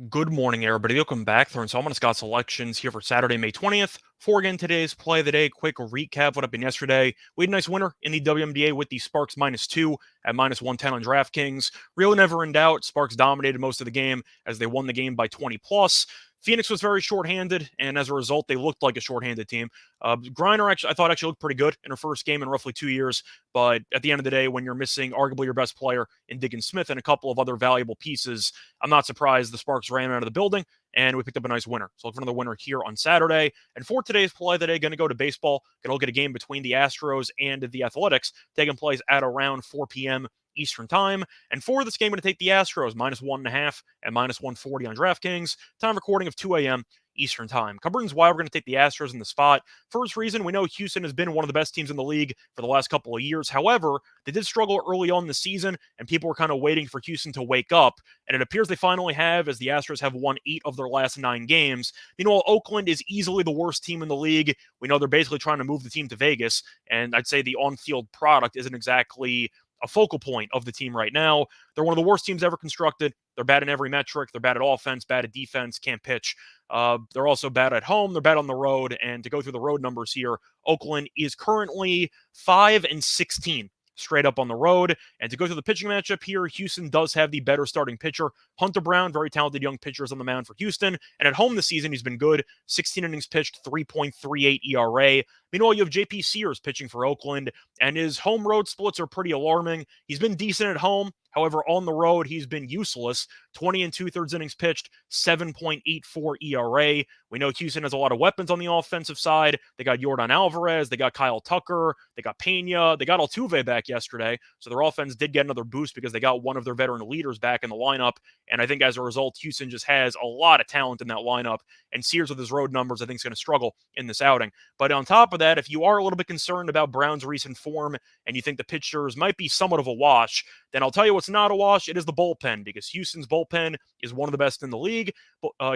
Good morning, everybody. Welcome back. Throwing Salmon Scott selections here for Saturday, May 20th. For again today's play of the day, quick recap what happened yesterday. We had a nice winner in the WMDA with the Sparks -2 at -110 on DraftKings. Really never in doubt. Sparks dominated most of the game as they won the game by 20 plus. Phoenix was very shorthanded, and as a result, they looked like a shorthanded team. Griner, I thought actually looked pretty good in her first game in roughly 2 years. But at the end of the day, when you're missing arguably your best player in Diggins Smith and a couple of other valuable pieces, I'm not surprised the Sparks ran out of the building and we picked up a nice winner. So look for another winner here on Saturday. And for today's play of the day, going to go to baseball. Going to look at a game between the Astros and the Athletics taking place at around 4 p.m. Eastern time. And for this game, I'm going to take the Astros -1.5 and -140 on DraftKings. Time recording of 2 a.m. Eastern time. Covering why we're going to take the Astros in the spot. First reason, we know Houston has been one of the best teams in the league for the last couple of years. However, they did struggle early on in the season, and people were kind of waiting for Houston to wake up. And it appears they finally have, as the Astros have won 8 of their last 9 games. Meanwhile, Oakland is easily the worst team in the league. We know they're basically trying to move the team to Vegas, and I'd say the on-field product isn't exactly a focal point of the team right now. They're one of the worst teams ever constructed. They're bad in every metric. They're bad at offense, bad at defense, can't pitch. They're also bad at home. They're bad on the road. And to go through the road numbers here, Oakland is currently 5-16 straight up on the road. And to go through the pitching matchup here, Houston does have the better starting pitcher. Hunter Brown, very talented young pitchers on the mound for Houston. And at home this season, he's been good. 16 innings pitched, 3.38 ERA. Meanwhile, you have JP Sears pitching for Oakland, and his home road splits are pretty alarming. He's been decent at home. However, on the road, he's been useless. 20 and 2/3 innings pitched, 7.84 ERA. We know Houston has a lot of weapons on the offensive side. They got Yordan Alvarez, they got Kyle Tucker, they got Pena, they got Altuve back yesterday. So their offense did get another boost because they got one of their veteran leaders back in the lineup. And I think as a result, Houston just has a lot of talent in that lineup. And Sears with his road numbers, I think, is going to struggle in this outing. But on top of that, if you are a little bit concerned about Brown's recent form and you think the pitchers might be somewhat of a wash, then I'll tell you what's not a wash. It is the bullpen, because Houston's bullpen is one of the best in the league.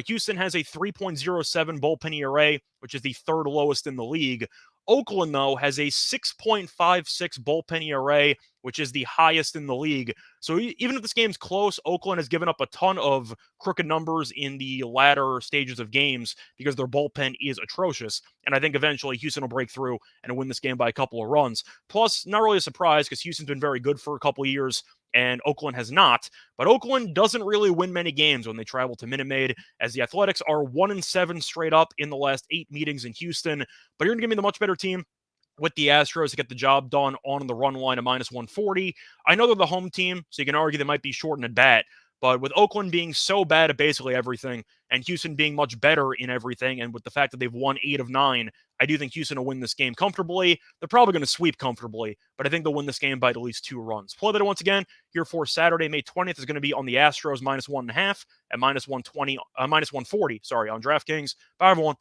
Houston has a 3.07 bullpen ERA, which is the third lowest in the league. Oakland, though, has a 6.56 bullpen ERA, which is the highest in the league. So even if this game's close, Oakland has given up a ton of crooked numbers in the latter stages of games because their bullpen is atrocious. And I think eventually Houston will break through and win this game by a couple of runs. Plus, not really a surprise because Houston's been very good for a couple of years and Oakland has not. But Oakland doesn't really win many games when they travel to Minute Maid, as the Athletics are 1-7 straight up in the last 8 meetings in Houston. But you're going to give me the much better team with the Astros to get the job done on the run line of -140. I know they're the home team, so you can argue they might be short in at bat. But with Oakland being so bad at basically everything, and Houston being much better in everything, and with the fact that they've won 8 of 9, I do think Houston will win this game comfortably. They're probably going to sweep comfortably, but I think they'll win this game by at least 2 runs. Play that once again here for Saturday, May 20th is going to be on the Astros -1.5 and -120, -140, sorry, on DraftKings. Bye, everyone.